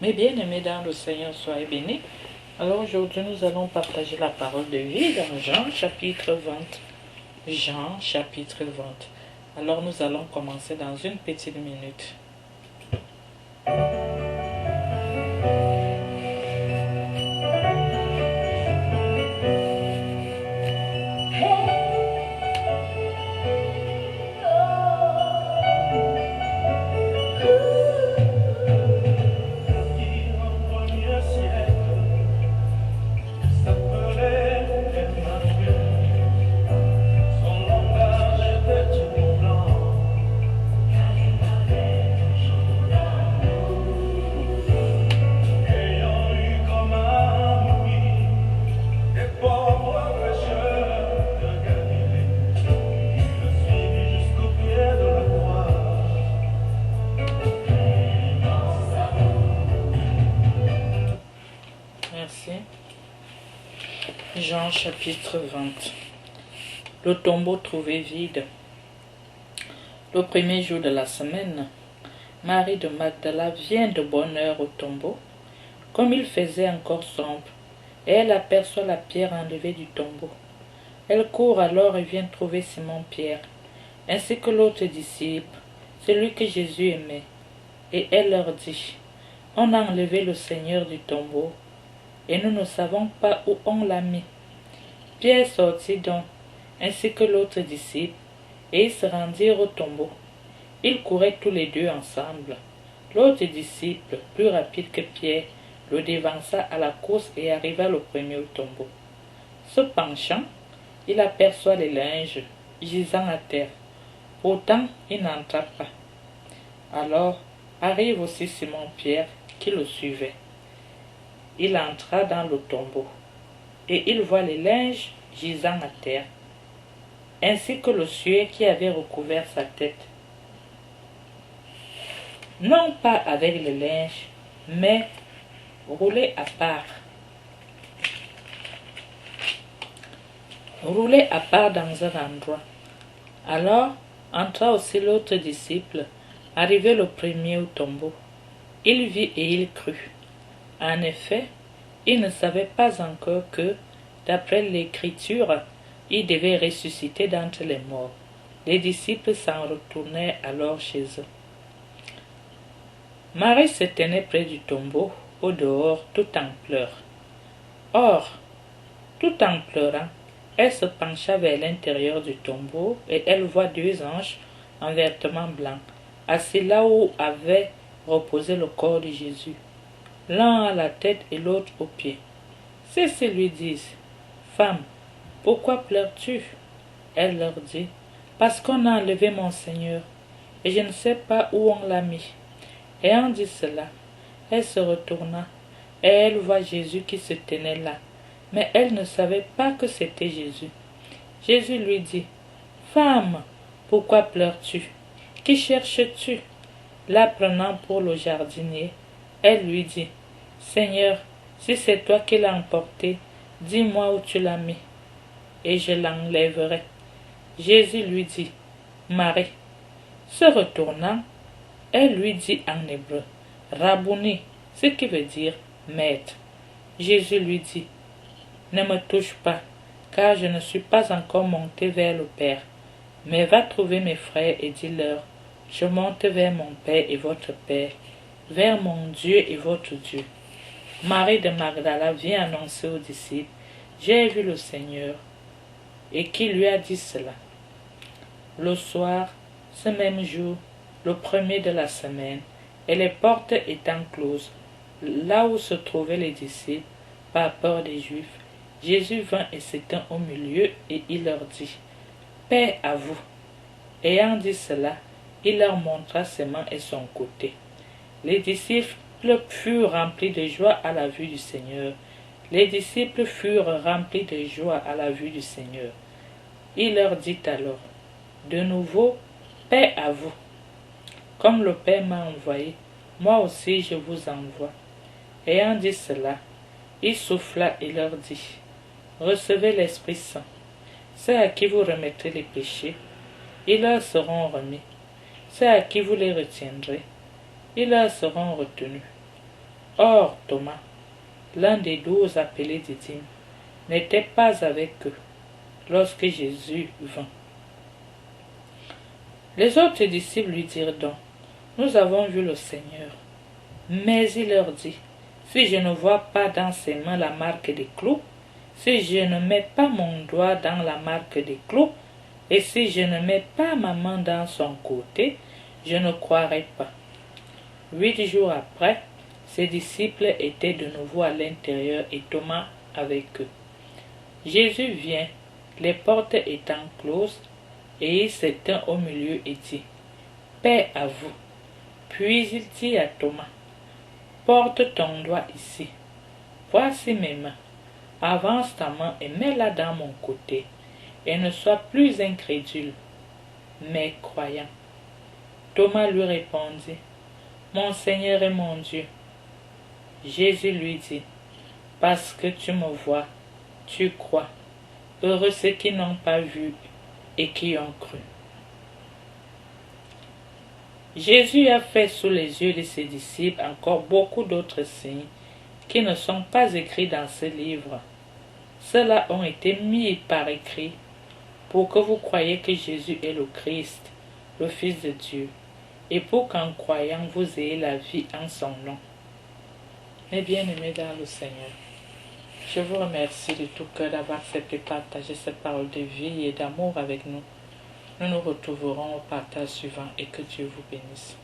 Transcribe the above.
Mes bien-aimés dans le Seigneur, soyez bénis. Alors aujourd'hui, nous allons partager la parole de vie dans Jean chapitre 20. Jean chapitre 20. Alors nous allons commencer dans une petite minute. Merci. Jean chapitre 20. Le tombeau trouvé vide. Le premier jour de la semaine, Marie de Magdala vient de bonne heure au tombeau, comme il faisait encore sombre, et elle aperçoit la pierre enlevée du tombeau. Elle court alors et vient trouver Simon-Pierre, ainsi que l'autre disciple, celui que Jésus aimait. Et elle leur dit, « On a enlevé le Seigneur du tombeau, et nous ne savons pas où on l'a mis. » Pierre sortit donc, ainsi que l'autre disciple, et ils se rendirent au tombeau. Ils couraient tous les deux ensemble. L'autre disciple, plus rapide que Pierre, le devança à la course et arriva le premier au tombeau. Se penchant, il aperçoit les linges gisant à terre. Pourtant, il n'entra pas. Alors arrive aussi Simon-Pierre qui le suivait. Il entra dans le tombeau, et il voit les linges gisant à terre, ainsi que le suaire qui avait recouvert sa tête. Non pas avec les linges, mais roulé à part. Roulé à part dans un endroit. Alors entra aussi l'autre disciple, arrivé le premier au tombeau. Il vit et il crut. En effet, il ne savait pas encore que, d'après l'Écriture, il devait ressusciter d'entre les morts. Les disciples s'en retournèrent alors chez eux. Marie se tenait près du tombeau, au dehors, tout en pleurs. Or, tout en pleurant, elle se pencha vers l'intérieur du tombeau et elle voit deux anges en vêtements blancs, assis là où avait reposé le corps de Jésus, l'un à la tête et l'autre aux pieds. Ceux-ci lui disent, « Femme, pourquoi pleures-tu » Elle leur dit, « Parce qu'on a enlevé mon Seigneur, et je ne sais pas où on l'a mis. » Ayant dit cela, elle se retourna, et elle voit Jésus qui se tenait là, mais elle ne savait pas que c'était Jésus. Jésus lui dit, « Femme, pourquoi pleures-tu? Qui cherches-tu » La prenant pour le jardinier, elle lui dit, « Seigneur, si c'est toi qui l'as emporté, dis-moi où tu l'as mis, et je l'enlèverai. » Jésus lui dit, « Marie. » Se retournant, elle lui dit en hébreu, « Rabouni », ce qui veut dire « maître ». Jésus lui dit, « Ne me touche pas, car je ne suis pas encore monté vers le Père. Mais va trouver mes frères et dis-leur, je monte vers mon Père et votre Père, vers mon Dieu et votre Dieu. » Marie de Magdala vient annoncer aux disciples, « J'ai vu le Seigneur. » Et qui lui a dit cela? Le soir, ce même jour, le premier de la semaine, et les portes étant closes, là où se trouvaient les disciples, par peur des Juifs, Jésus vint et se tint au milieu, et il leur dit, « Paix à vous. » Ayant dit cela, il leur montra ses mains et son côté. Les disciples furent remplis de joie à la vue du Seigneur. Les disciples furent remplis de joie à la vue du Seigneur. Il leur dit alors, de nouveau, paix à vous. Comme le Père m'a envoyé, moi aussi je vous envoie. Ayant dit cela, il souffla et leur dit, recevez l'Esprit Saint. Ceux à qui vous remettrez les péchés, ils leur seront remis. Ceux à qui vous les retiendrez, ils leur seront retenus. Or, Thomas, l'un des 12 appelés Didyme, n'était pas avec eux lorsque Jésus vint. Les autres disciples lui dirent donc, nous avons vu le Seigneur. Mais il leur dit, si je ne vois pas dans ses mains la marque des clous, si je ne mets pas mon doigt dans la marque des clous, et si je ne mets pas ma main dans son côté, je ne croirai pas. 8 jours après, ses disciples étaient de nouveau à l'intérieur et Thomas avec eux. Jésus vient, les portes étant closes, et il s'étend au milieu et dit, paix à vous. Puis il dit à Thomas, porte ton doigt ici. Voici mes mains. Avance ta main et mets-la dans mon côté, et ne sois plus incrédule, mais croyant. Thomas lui répondit, mon Seigneur et mon Dieu. Jésus lui dit, parce que tu me vois, tu crois. Heureux ceux qui n'ont pas vu et qui ont cru. Jésus a fait sous les yeux de ses disciples encore beaucoup d'autres signes qui ne sont pas écrits dans ce livre. Ceux-là ont été mis par écrit pour que vous croyiez que Jésus est le Christ, le Fils de Dieu, et pour qu'en croyant vous ayez la vie en son nom. Mes bien-aimés dans le Seigneur, je vous remercie de tout cœur d'avoir accepté de partager cette parole de vie et d'amour avec nous. Nous nous retrouverons au partage suivant et que Dieu vous bénisse.